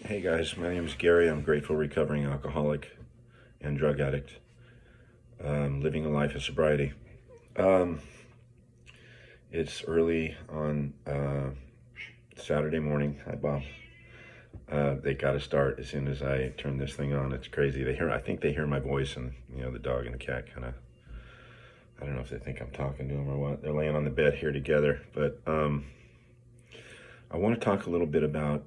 Hey guys, my name is Gary. I'm a grateful recovering alcoholic and drug addict, living a life of sobriety. It's early on Saturday morning. Hi, Bob. They got to start as soon as I turn this thing on. It's crazy. I think they hear my voice, and the dog and the cat kind of. I don't know if they think I'm talking to them or what. They're laying on the bed here together, but I want to talk a little bit about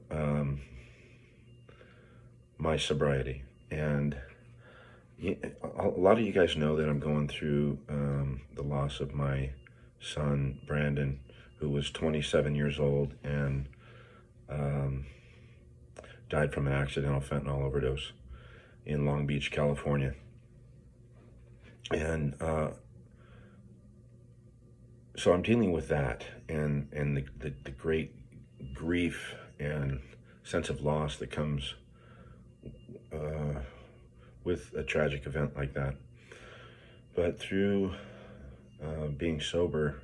my sobriety. And a lot of you guys know that I'm going through the loss of my son, Brandon, who was 27 years old and died from an accidental fentanyl overdose in Long Beach, California. And so I'm dealing with that and the great grief and sense of loss that comes with a tragic event like that. But through being sober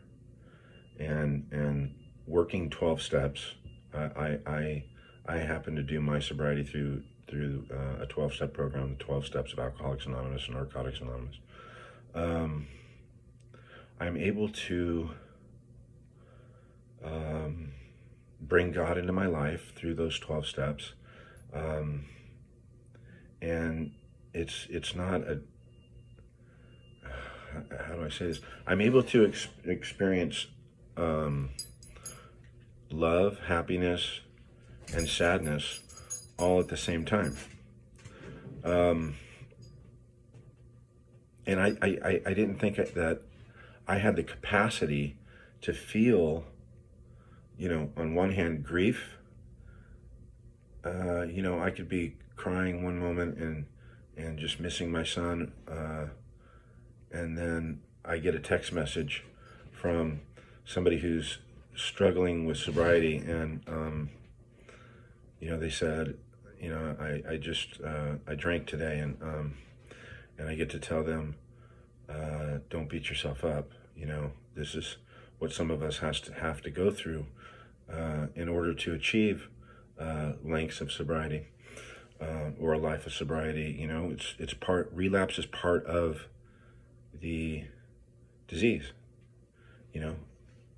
and working 12 steps, I happen to do my sobriety through a 12-step program, the 12 Steps of Alcoholics Anonymous and Narcotics Anonymous. I'm able to bring God into my life through those 12 steps. And it's not a, how do I say this? I'm able to experience love, happiness, and sadness all at the same time. And I didn't think that I had the capacity to feel, on one hand, grief. I could be crying one moment and just missing my son, and then I get a text message from somebody who's struggling with sobriety, and they said, I drank today, and I get to tell them, don't beat yourself up. This is what some of us have to go through in order to achieve lengths of sobriety or a life of sobriety. Relapse is part of the disease.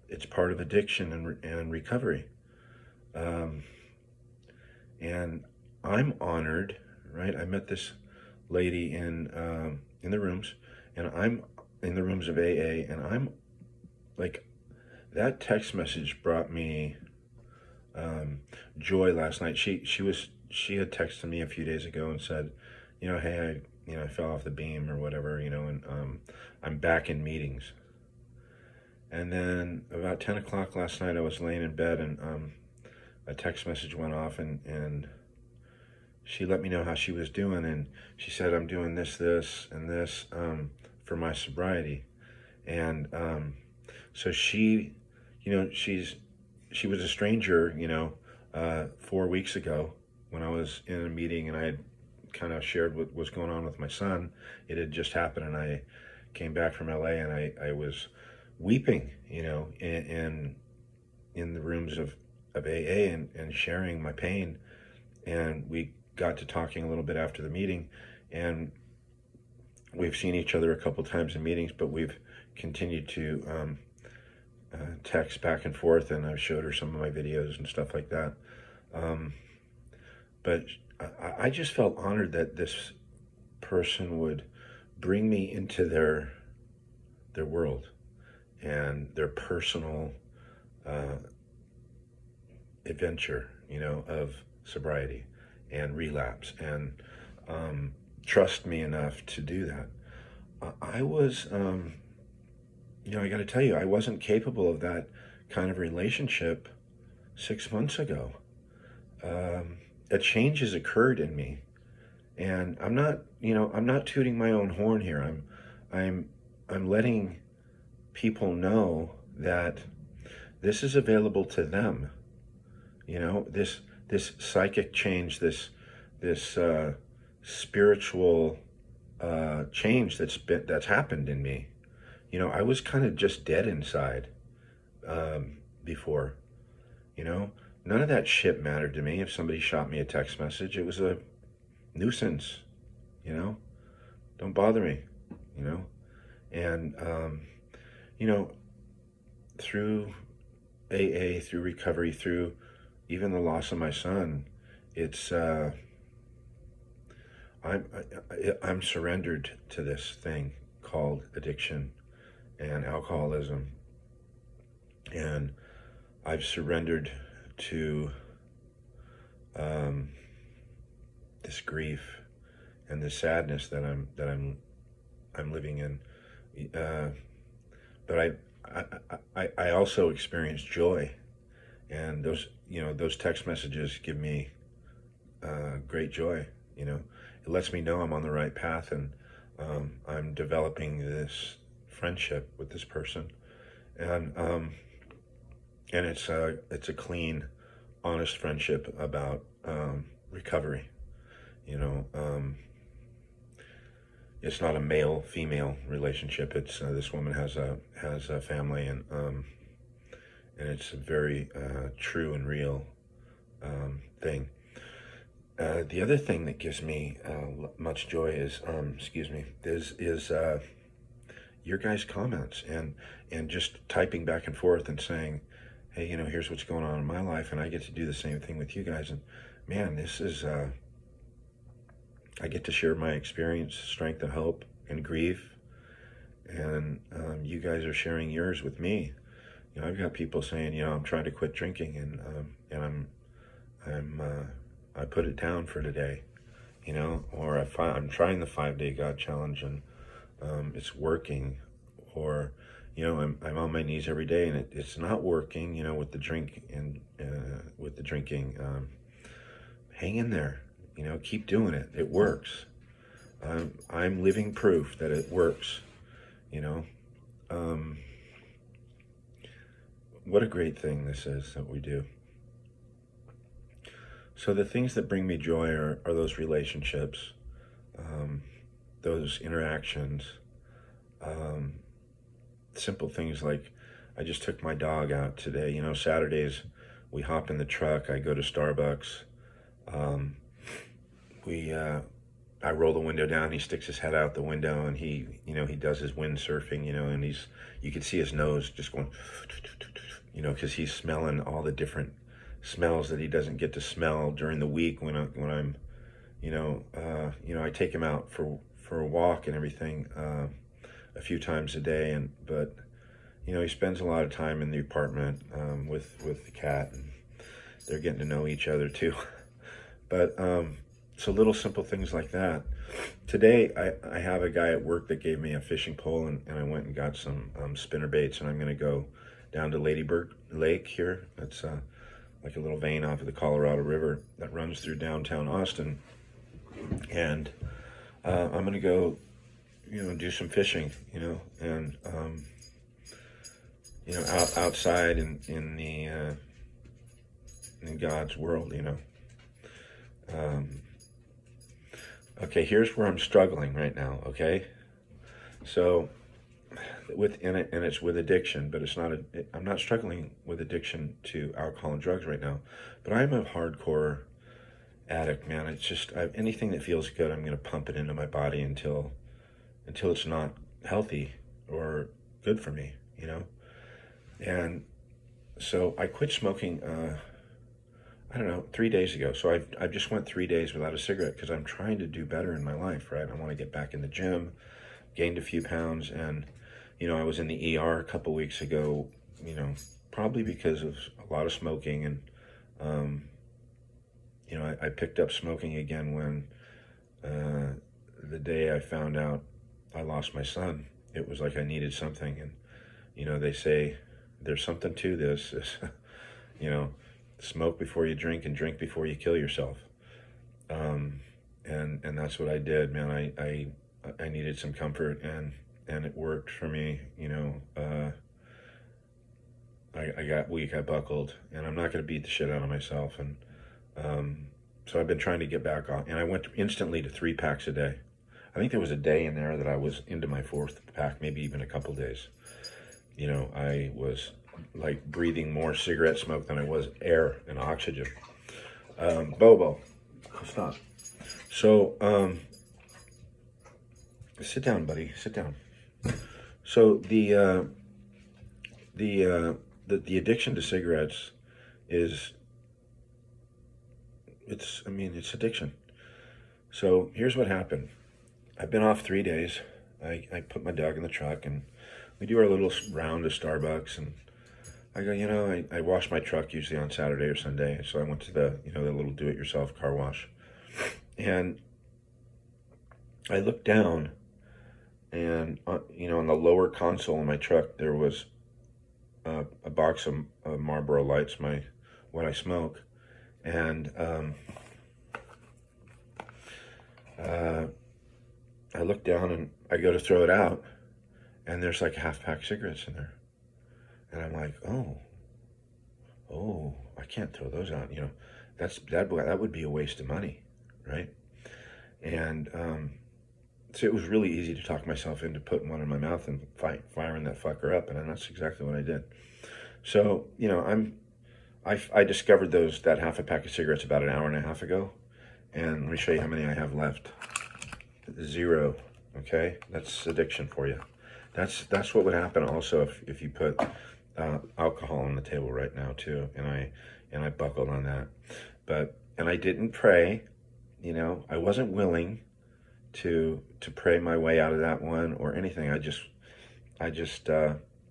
It's part of addiction and recovery. And I'm honored, right? I met this lady in the rooms, and I'm in the rooms of AA, and I'm like, that text message brought me joy last night. She had texted me a few days ago and said, hey, I fell off the beam or whatever, and I'm back in meetings. And then about 10 o'clock last night, I was laying in bed, and a text message went off, and she let me know how she was doing, and she said, I'm doing this, and this for my sobriety. And so she was a stranger, 4 weeks ago when I was in a meeting, and I had kind of shared what was going on with my son. It had just happened, and I came back from LA, and I was weeping, in the rooms of AA and sharing my pain. And we got to talking a little bit after the meeting, and we've seen each other a couple times in meetings, but we've continued to text back and forth, and I've showed her some of my videos and stuff like that. But I just felt honored that this person would bring me into their world and their personal adventure, of sobriety and relapse, and trust me enough to do that. I was, I got to tell you, I wasn't capable of that kind of relationship 6 months ago. A change has occurred in me, and I'm not tooting my own horn here. I'm letting people know that this is available to them. This psychic change, this spiritual change that's happened in me. I was kind of just dead inside before. none of that shit mattered to me. If somebody shot me a text message, it was a nuisance, you know? Don't bother me, you know? And, you know, through AA, through recovery, through even the loss of my son, it's, I'm surrendered to this thing called addiction and alcoholism. And I've surrendered to this grief and this sadness that I'm living in. But I also experience joy, and those, you know, those text messages give me great joy. You know, it lets me know I'm on the right path, and I'm developing this friendship with this person, and it's a clean, honest friendship about recovery. You know, it's not a male-female relationship. It's this woman has a family, and it's a very true and real thing. The other thing that gives me much joy is, is your guys' comments and just typing back and forth and saying, hey, you know, here's what's going on in my life, and I get to do the same thing with you guys. And man, this is, I get to share my experience, strength and hope and grief. And you guys are sharing yours with me. You know, I've got people saying, you know, I'm trying to quit drinking, and I put it down for today, you know, or I'm trying the 5-day God challenge, and it's working, or, you know, I'm on my knees every day and it's not working, you know, with the drink and with the drinking. Hang in there, you know, keep doing it. It works. I'm living proof that it works, you know. What a great thing this is that we do. So the things that bring me joy are those relationships, those interactions, simple things like I just took my dog out today. You know, Saturdays we hop in the truck, I go to Starbucks, I roll the window down, he sticks his head out the window, and he does his windsurfing, you know, and you can see his nose just going, you know, because he's smelling all the different smells that he doesn't get to smell during the week when I'm, you know, I take him out for a walk and everything a few times a day, but you know, he spends a lot of time in the apartment with the cat, and they're getting to know each other too. But so little simple things like that. Today I have a guy at work that gave me a fishing pole, and I went and got some spinner baits, and I'm going to go down to Ladybird Lake here. That's like a little vein off of the Colorado River that runs through downtown Austin, and I'm going to go, you know, do some fishing, you know, and you know, outside in God's world, you know. Okay, here's where I'm struggling right now. Okay, so it's with addiction, but it's not. I'm not struggling with addiction to alcohol and drugs right now, but I'm a hardcore addict, man. It's just anything that feels good, I'm going to pump it into my body until it's not healthy or good for me, you know. And so I quit smoking. I don't know, 3 days ago. So I just went 3 days without a cigarette because I'm trying to do better in my life, right? I want to get back in the gym, gained a few pounds, and you know, I was in the ER a couple weeks ago, you know, probably because of a lot of smoking, and you know, I picked up smoking again when the day I found out I lost my son. It was like I needed something, and you know, they say there's something to this, you know, smoke before you drink and drink before you kill yourself. And that's what I did, man. I needed some comfort, and it worked for me, you know. I got weak, I buckled, and I'm not going to beat the shit out of myself. And so I've been trying to get back on, and I went instantly to 3 packs a day. I think there was a day in there that I was into my 4th pack, maybe even a couple days. You know, I was like breathing more cigarette smoke than I was air and oxygen. Bobo, stop. So, sit down, buddy. Sit down. So the addiction to cigarettes is, it's addiction. So here's what happened. I've been off 3 days. I put my dog in the truck and we do our little round to Starbucks, and I go, I wash my truck usually on Saturday or Sunday. So I went to the little do-it-yourself car wash, and I looked down, and on the lower console in my truck there was a box of Marlboro Lights, what I smoke, and I look down and I go to throw it out, and there's like a half-pack cigarettes in there, and I'm like, oh, I can't throw those out. That would be a waste of money, right? And so it was really easy to talk myself into putting one in my mouth and firing that fucker up, and that's exactly what I did. So I discovered that half a pack of cigarettes about an hour and a half ago, and let me show you how many I have left. 0. Okay, that's addiction for you. That's what would happen also if you put alcohol on the table right now too, and I buckled on that, and I didn't pray. I wasn't willing to pray my way out of that one or anything. I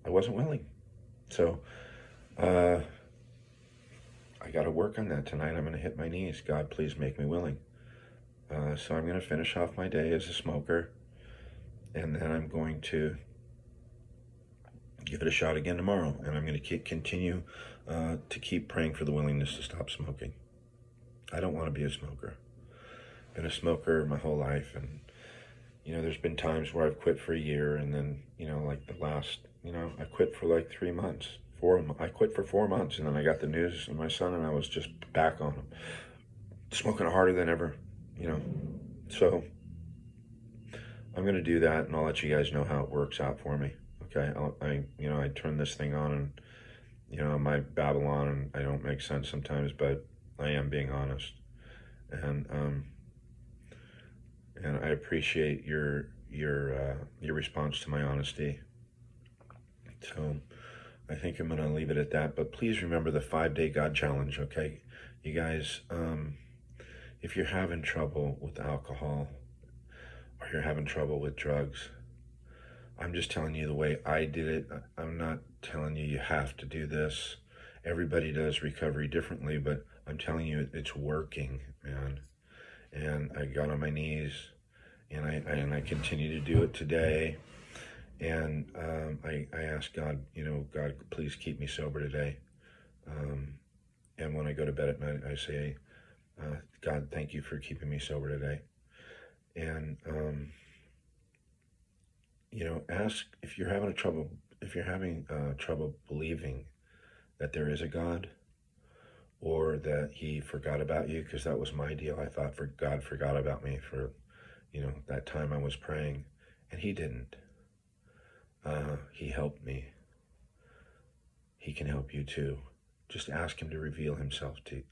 wasn't willing. So I got to work on that tonight. I'm going to hit my knees. God, please make me willing. So I'm going to finish off my day as a smoker, and then I'm going to give it a shot again tomorrow, and I'm going to continue to keep praying for the willingness to stop smoking. I don't want to be a smoker. I've been a smoker my whole life, and there's been times where I've quit for a year, and then like the last, I quit for like 3 months. I quit for 4 months, and then I got the news of my son, and I was just back on him, smoking harder than ever. So I'm going to do that, and I'll let you guys know how it works out for me. Okay. I turn this thing on, and, I might babble on, and I don't make sense sometimes, but I am being honest. And I appreciate your response to my honesty. So I think I'm going to leave it at that, but please remember the 5-day God challenge. Okay. You guys, if you're having trouble with alcohol or you're having trouble with drugs, I'm just telling you the way I did it. I'm not telling you have to do this. Everybody does recovery differently, but I'm telling you it's working, man. And I got on my knees, and I continue to do it today. And I asked God, God, please keep me sober today. And when I go to bed at night, I say, God, thank you for keeping me sober today. And ask if you're having trouble believing that there is a God, or that He forgot about you, because that was my deal. I thought God forgot about me for that time I was praying, and He didn't. He helped me. He can help you too. Just ask Him to reveal Himself to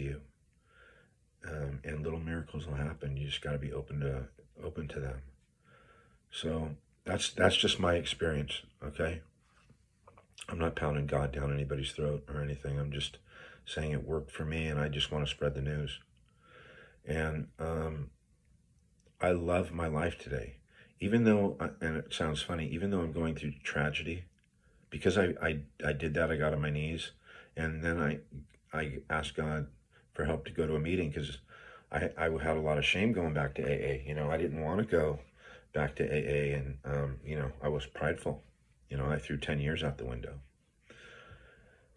you. And little miracles will happen. You just got to be open to them. So that's just my experience. Okay, I'm not pounding God down anybody's throat or anything. I'm just saying it worked for me, and I just want to spread the news. And I love my life today, even though, and it sounds funny, even though I'm going through tragedy, because I did that. I got on my knees, and then I asked God for help to go to a meeting, because I had a lot of shame going back to AA. I didn't want to go back to AA, and I was prideful. I threw 10 years out the window.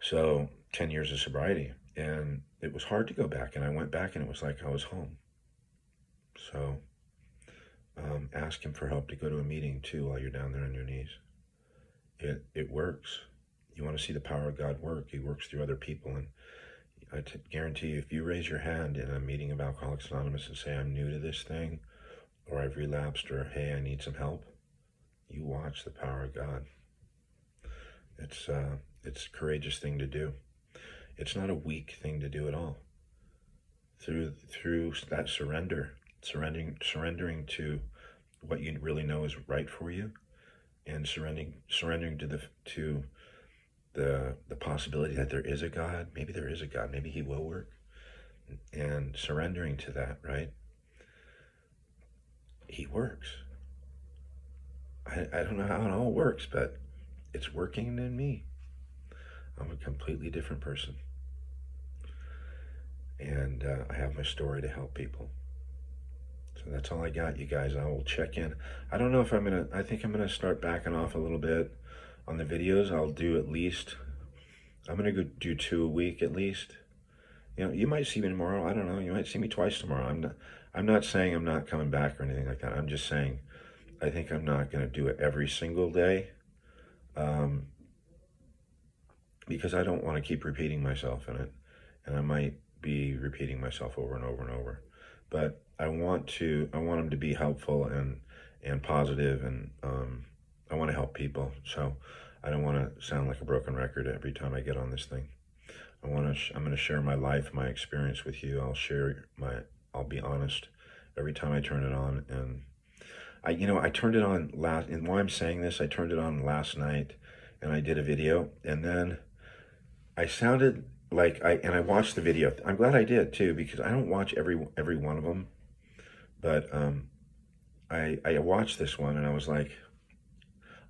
So 10 years of sobriety, and it was hard to go back, and I went back, and it was like I was home. So ask Him for help to go to a meeting too while you're down there on your knees. It works. You want to see the power of God work? He works through other people, and I guarantee you, if you raise your hand in a meeting of Alcoholics Anonymous and say, I'm new to this thing, or I've relapsed, or hey, I need some help, you watch the power of God. It's a courageous thing to do. It's not a weak thing to do at all. Through that surrendering to what you really know is right for you, and surrendering to the possibility that there is a God. Maybe there is a God. Maybe He will work. And surrendering to that, right? He works. I don't know how it all works, but it's working in me. I'm a completely different person. And I have my story to help people. So that's all I got, you guys. I will check in. I don't know if I think I'm going to start backing off a little bit on the videos. I'll do at least, I'm going to go do 2 a week at least. You know, you might see me tomorrow. I don't know. You might see me twice tomorrow. I'm not saying I'm not coming back or anything like that. I'm just saying I think I'm not going to do it every single day, because I don't want to keep repeating myself in it, and I might be repeating myself over and over and over. But I want them to be helpful and positive, and I want to help people. So I don't want to sound like a broken record every time I get on this thing. I'm going to share my life, my experience with you. I'll be honest every time I turn it on. And I turned it on and why I'm saying this, I turned it on last night and I did a video, and then I sounded like I watched the video. I'm glad I did too, because I don't watch every one of them, but I watched this one and I was like,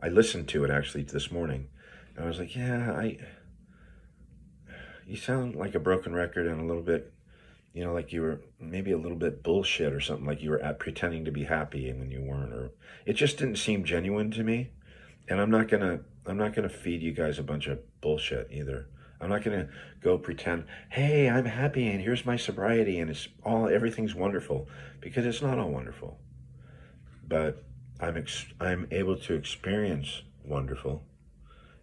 I listened to it actually this morning, and I was like, yeah, you sound like a broken record, and a little bit, like you were maybe a little bit bullshit or something, like you were pretending to be happy and when you weren't, or it just didn't seem genuine to me. And I'm not gonna feed you guys a bunch of bullshit either. I'm not gonna go pretend, hey, I'm happy and here's my sobriety and everything's wonderful, because it's not all wonderful. But I'm able to experience wonderful,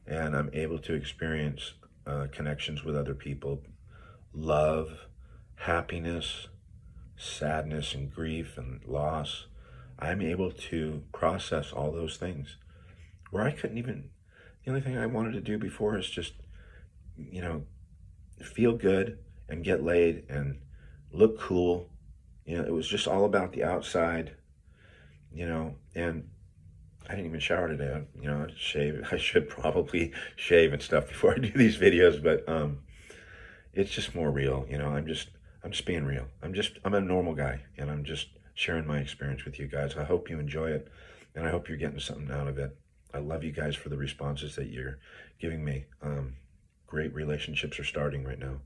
and I'm able to experience connections with other people, love, happiness, sadness and grief and loss. I'm able to process all those things where I couldn't even, the only thing I wanted to do before is just, feel good and get laid and look cool. It was just all about the outside, and I didn't even shower today. Shave. I should probably shave and stuff before I do these videos, but it's just more real. I'm just being real. I'm a normal guy, and I'm just sharing my experience with you guys. I hope you enjoy it, and I hope you're getting something out of it. I love you guys for the responses that you're giving me. Great relationships are starting right now.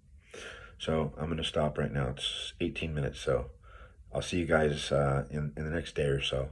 So I'm going to stop right now. It's 18 minutes, so I'll see you guys in the next day or so.